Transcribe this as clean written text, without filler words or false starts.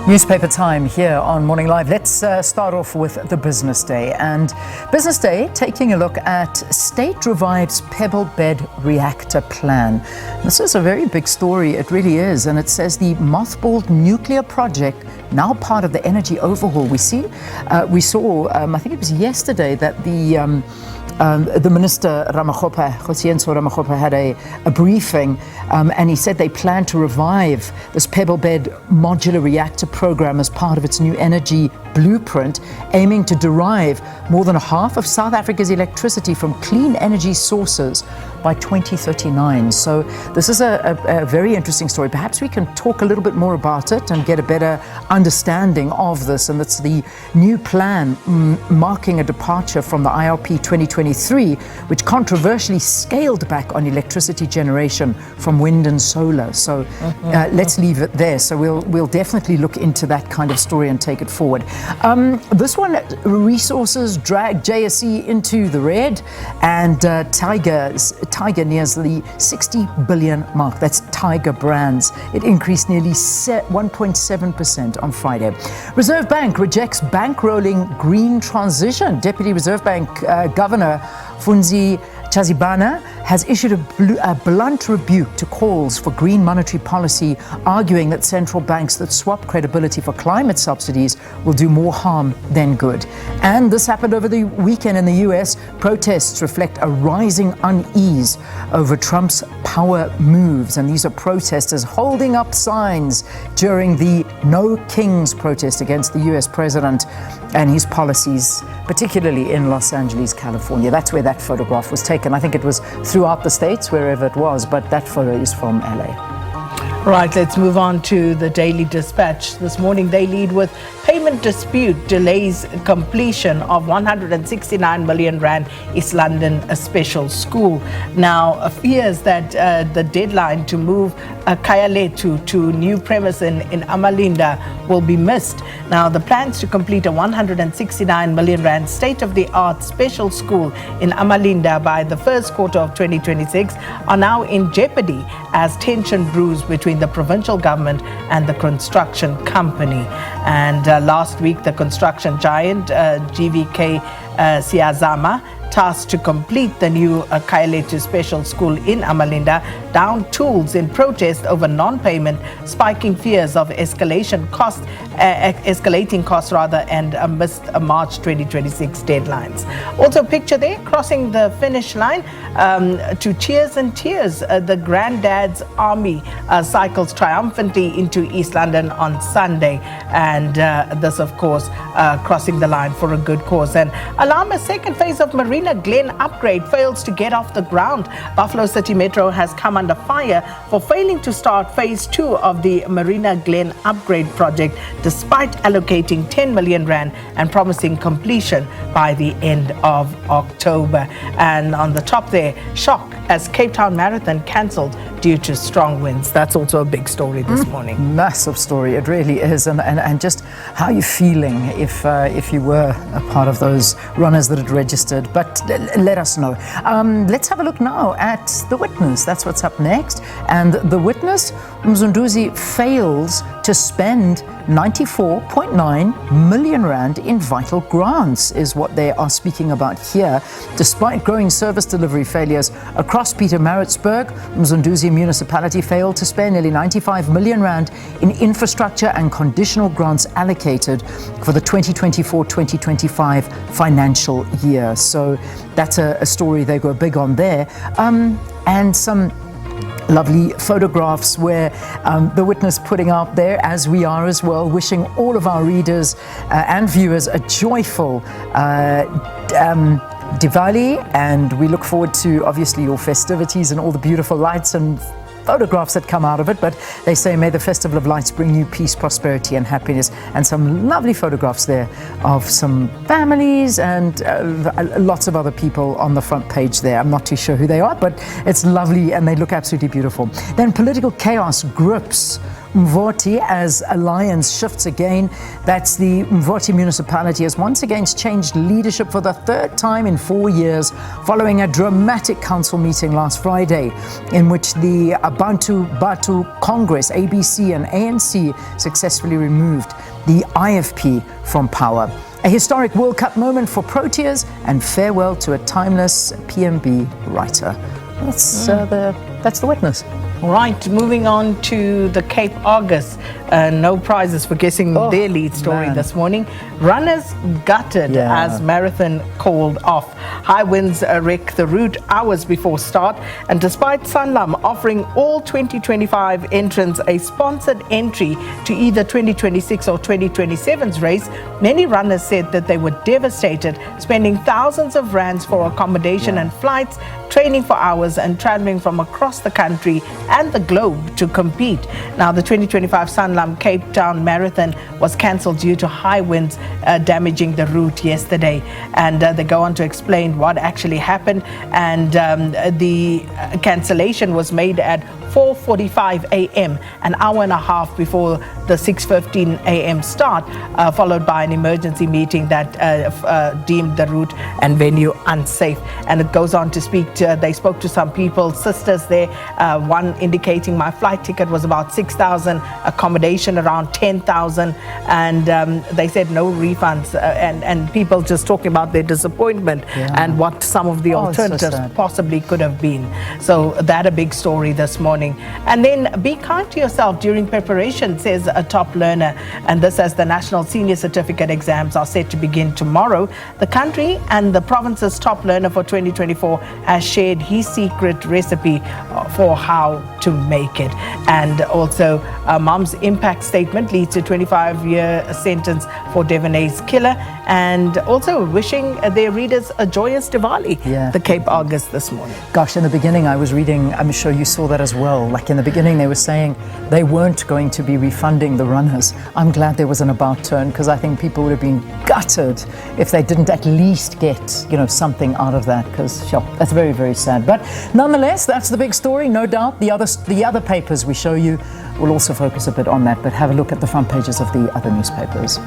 Newspaper time here on Morning Live. Let's start off with the Business Day. And Business Day taking a look at State Revives Pebble Bed Reactor Plan. This is a very big story, it really is. And it says the mothballed nuclear project, now part of the energy overhaul. We saw, I think it was yesterday, that the Minister Ramaphosa had a briefing, and he said they plan to revive this Pebble Bed modular reactor program as part of its new energy blueprint, aiming to derive more than half of South Africa's electricity from clean energy sources by 2039. So this is a very interesting story. Perhaps we can talk a little bit more about it and get a better understanding of this. And it's the new plan marking a departure from the IRP 2023, which controversially scaled back on electricity generation from wind and solar. So let's leave it there. So we'll definitely look into that kind of story and take it forward. This one, resources drag JSE into the red, and Tiger nears the 60 billion mark. That's Tiger Brands. It increased nearly 1.7% on Friday. Reserve Bank rejects bankrolling green transition. Deputy Reserve Bank Governor Funzi Chazibana has issued a blunt rebuke to calls for green monetary policy, arguing that central banks that swap credibility for climate subsidies will do more harm than good. And this happened over the weekend in the US. Protests reflect a rising unease over Trump's power moves. And these are protesters holding up signs during the No Kings protest against the US president and his policies, particularly in Los Angeles, California. That's where that photograph was taken. I think it was throughout the states, wherever it was, but that photo is from LA. Right, let's move on to the Daily Dispatch. This morning they lead with payment dispute delays completion of 169 million rand East London special school. Now, fears that the deadline to move Khayelitsha to new premise in Amalinda will be missed. Now, the plans to complete a 169 million rand state-of-the-art special school in Amalinda by the first quarter of 2026 are now in jeopardy as tension brews between the provincial government and the construction company. And last week, the construction giant GVK Siazama tasked to complete the new Khayelitsha special school in Amalinda down tools in protest over non-payment, spiking fears of escalating costs and missed March 2026 deadlines. Also, picture there crossing the finish line to cheers and tears. The Granddad's Army cycles triumphantly into East London on Sunday, and this, of course, crossing the line for a good cause. And Alama's second phase of Marina Glen upgrade fails to get off the ground. Buffalo City Metro has come under fire for failing to start phase 2 of the Marina Glen upgrade project, despite allocating 10 million rand and promising completion by the end of October. And on the top there, shock as Cape Town Marathon cancelled due to strong winds. That's also a big story this morning. Massive story, it really is. And just how you're feeling if you were a part of those runners that had registered. But let us know. Let's have a look now at The Witness. That's what's up next. And The Witness, Mzunduzi fails to spend 94.9 million rand in vital grants is what they are speaking about here. Despite growing service delivery failures across Pietermaritzburg, Mzunduzi municipality failed to spend nearly 95 million rand in infrastructure and conditional grants allocated for the 2024-2025 financial year. So that's a story they go big on there. And some lovely photographs where The Witness putting out there, as we are as well, wishing all of our readers and viewers a joyful Diwali, and we look forward to obviously your festivities and all the beautiful lights and photographs that come out of it. But they say, may the Festival of Lights bring you peace, prosperity and happiness. And some lovely photographs there of some families and lots of other people on the front page there. I'm not too sure who they are, but it's lovely and they look absolutely beautiful. Then political chaos grips Mvoti as alliance shifts again. That's the Mvoti municipality has once again changed leadership for the third time in 4 years, following a dramatic council meeting last Friday in which the Abantu Batu Congress, ABC and ANC successfully removed the IFP from power. A historic World Cup moment for Proteas and farewell to a timeless PMB writer. That's the witness. Right, moving on to the Cape Argus. No prizes for guessing their lead story this morning. Runners gutted as marathon called off. High winds wreck the route hours before start, and despite Sanlam offering all 2025 entrants a sponsored entry to either 2026 or 2027's race, many runners said that they were devastated, spending thousands of rands for accommodation and flights, training for hours and traveling from across the country and the globe to compete. Now, the 2025 Sanlam Cape Town Marathon was cancelled due to high winds damaging the route yesterday. And they go on to explain what actually happened. And the cancellation was made at 4:45 a.m., an hour and a half before the 6:15 a.m. start, followed by an emergency meeting that deemed the route and venue unsafe. And it goes on to they spoke to some people, sisters there, one indicating my flight ticket was about 6,000, accommodation around 10,000, and they said no refunds, and people just talking about their disappointment and what some of the alternatives possibly could have been. So that a big story this morning. And then be kind to yourself during preparation, says a top learner, and this as the National Senior Certificate exams are set to begin tomorrow. The country and the province's top learner for 2024 has shared his secret recipe for how to make it. And also Mum's impact statement leads to 25-year sentence for Devonay's killer, and also wishing their readers a joyous Diwali, the Cape Argus this morning. Gosh, in the beginning I was reading, I'm sure you saw that as well, like in the beginning they were saying they weren't going to be refunding the runners. I'm glad there was an about turn, because I think people would have been gutted if they didn't at least get, something out of that, because that's very, very sad. But nonetheless, that's the big story, no doubt. The other papers we show you will also focus a bit on that, but have a look at the front pages of the other newspapers.